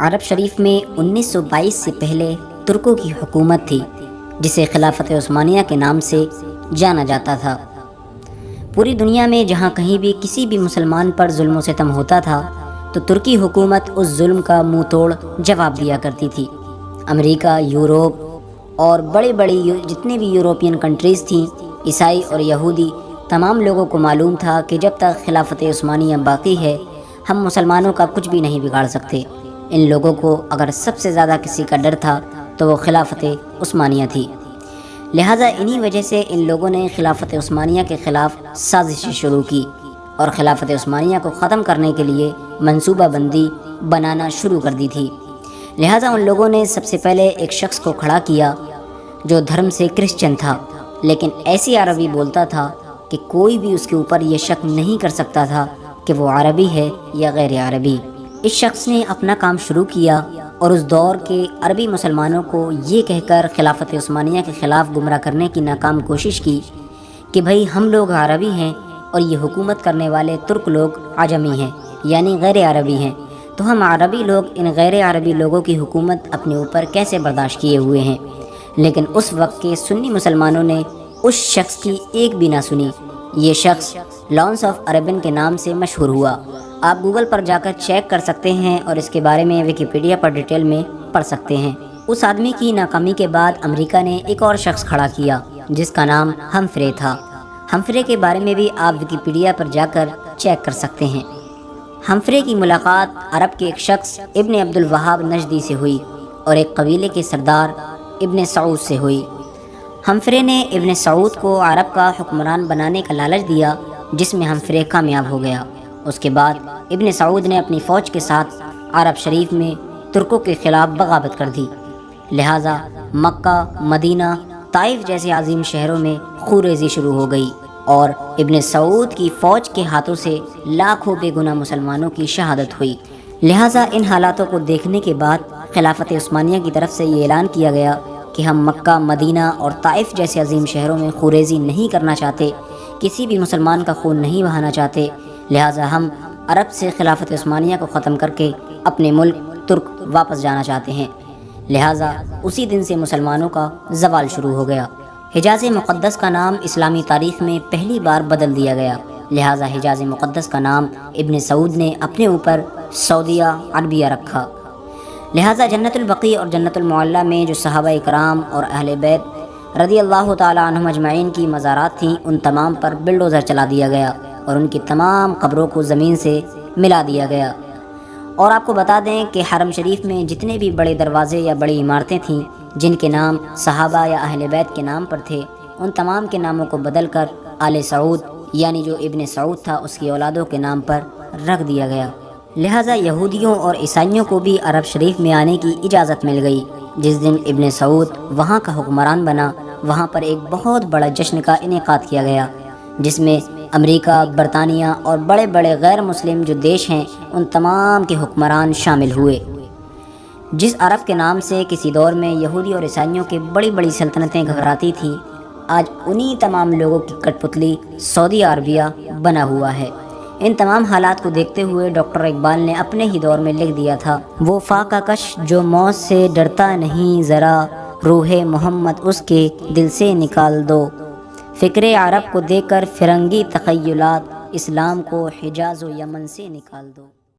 عرب شریف میں 1922 سے پہلے ترکوں کی حکومت تھی جسے خلافت عثمانیہ کے نام سے جانا جاتا تھا۔ پوری دنیا میں جہاں کہیں بھی کسی بھی مسلمان پر ظلم و ستم ہوتا تھا تو ترکی حکومت اس ظلم کا منہ توڑ جواب دیا کرتی تھی۔ امریکہ، یورپ اور بڑے جتنے بھی یورپین کنٹریز تھیں، عیسائی اور یہودی، تمام لوگوں کو معلوم تھا کہ جب تک خلافت عثمانیہ باقی ہے ہم مسلمانوں کا کچھ بھی نہیں بگاڑ سکتے۔ ان لوگوں کو اگر سب سے زیادہ کسی کا ڈر تھا تو وہ خلافت عثمانیہ تھی۔ لہٰذا انہی وجہ سے ان لوگوں نے خلافت عثمانیہ کے خلاف سازشیں شروع کی اور خلافت عثمانیہ کو ختم کرنے کے لیے منصوبہ بندی بنانا شروع کر دی تھی۔ لہٰذا ان لوگوں نے سب سے پہلے ایک شخص کو کھڑا کیا جو دھرم سے کرسچن تھا، لیکن ایسی عربی بولتا تھا کہ کوئی بھی اس کے اوپر یہ شک نہیں کر سکتا تھا کہ وہ عربی ہے یا غیر عربی۔ اس شخص نے اپنا کام شروع کیا اور اس دور کے عربی مسلمانوں کو یہ کہہ کر خلافت عثمانیہ کے خلاف گمراہ کرنے کی ناکام کوشش کی کہ بھئی ہم لوگ عربی ہیں اور یہ حکومت کرنے والے ترک لوگ عجمی ہیں یعنی غیر عربی ہیں، تو ہم عربی لوگ ان غیر عربی لوگوں کی حکومت اپنے اوپر کیسے برداشت کیے ہوئے ہیں۔ لیکن اس وقت کے سنی مسلمانوں نے اس شخص کی ایک بھی نہ سنی۔ یہ شخص لانس آف عربن کے نام سے مشہور ہوا۔ آپ گوگل پر جا کر چیک کر سکتے ہیں اور اس کے بارے میں ویکیپیڈیا پر ڈیٹیل میں پڑھ سکتے ہیں۔ اس آدمی کی ناکامی کے بعد امریکہ نے ایک اور شخص کھڑا کیا جس کا نام ہمفرے تھا۔ ہمفرے کے بارے میں بھی آپ ویکیپیڈیا پر جا کر چیک کر سکتے ہیں۔ ہمفرے کی ملاقات عرب کے ایک شخص ابن عبد الوہاب نجدی سے ہوئی اور ایک قبیلے کے سردار ابن سعود سے ہوئی۔ ہمفرے نے ابن سعود کو عرب کا حکمران بنانے کا لالچ دیا جس میں ہمفرے کامیاب ہو گیا۔ اس کے بعد ابن سعود نے اپنی فوج کے ساتھ عرب شریف میں ترکوں کے خلاف بغاوت کر دی۔ لہٰذا مکہ، مدینہ، طائف جیسے عظیم شہروں میں خونریزی شروع ہو گئی اور ابن سعود کی فوج کے ہاتھوں سے لاکھوں بے گناہ مسلمانوں کی شہادت ہوئی۔ لہٰذا ان حالاتوں کو دیکھنے کے بعد خلافت عثمانیہ کی طرف سے یہ اعلان کیا گیا کہ ہم مکہ، مدینہ اور طائف جیسے عظیم شہروں میں خونریزی نہیں کرنا چاہتے، کسی بھی مسلمان کا خون نہیں بہانا چاہتے، لہٰذا ہم عرب سے خلافت عثمانیہ کو ختم کر کے اپنے ملک ترک واپس جانا چاہتے ہیں۔ لہٰذا اسی دن سے مسلمانوں کا زوال شروع ہو گیا۔ حجاز مقدس کا نام اسلامی تاریخ میں پہلی بار بدل دیا گیا، لہٰذا حجاز مقدس کا نام ابن سعود نے اپنے اوپر سعودیہ عربیہ رکھا۔ لہٰذا جنت البقیع اور جنت المعلیٰ میں جو صحابہ اکرام اور اہل بیت رضی اللہ تعالیٰ عنہم اجمعین کی مزارات تھیں ان تمام پر بلڈوزر چلا دیا گیا اور ان کی تمام قبروں کو زمین سے ملا دیا گیا۔ اور آپ کو بتا دیں کہ حرم شریف میں جتنے بھی بڑے دروازے یا بڑی عمارتیں تھیں جن کے نام صحابہ یا اہل بیت کے نام پر تھے ان تمام کے ناموں کو بدل کر آل سعود یعنی جو ابن سعود تھا اس کی اولادوں کے نام پر رکھ دیا گیا۔ لہٰذا یہودیوں اور عیسائیوں کو بھی عرب شریف میں آنے کی اجازت مل گئی۔ جس دن ابن سعود وہاں کا حکمران بنا وہاں پر ایک بہت بڑا جشن کا انعقاد کیا گیا جس میں امریکہ، برطانیہ اور بڑے بڑے غیر مسلم جو دیش ہیں ان تمام کے حکمران شامل ہوئے۔ جس عرب کے نام سے کسی دور میں یہودی اور عیسائیوں کی بڑی بڑی سلطنتیں گھبراتی تھیں، آج انہی تمام لوگوں کی کٹ پتلی سعودی عربیہ بنا ہوا ہے۔ ان تمام حالات کو دیکھتے ہوئے ڈاکٹر اقبال نے اپنے ہی دور میں لکھ دیا تھا، وہ فاقہ کش جو موت سے ڈرتا نہیں ذرا، روح محمد اس کے دل سے نکال دو، فکر عرب کو دے کر فرنگی تخیلات، اسلام کو حجاز و یمن سے نکال دو۔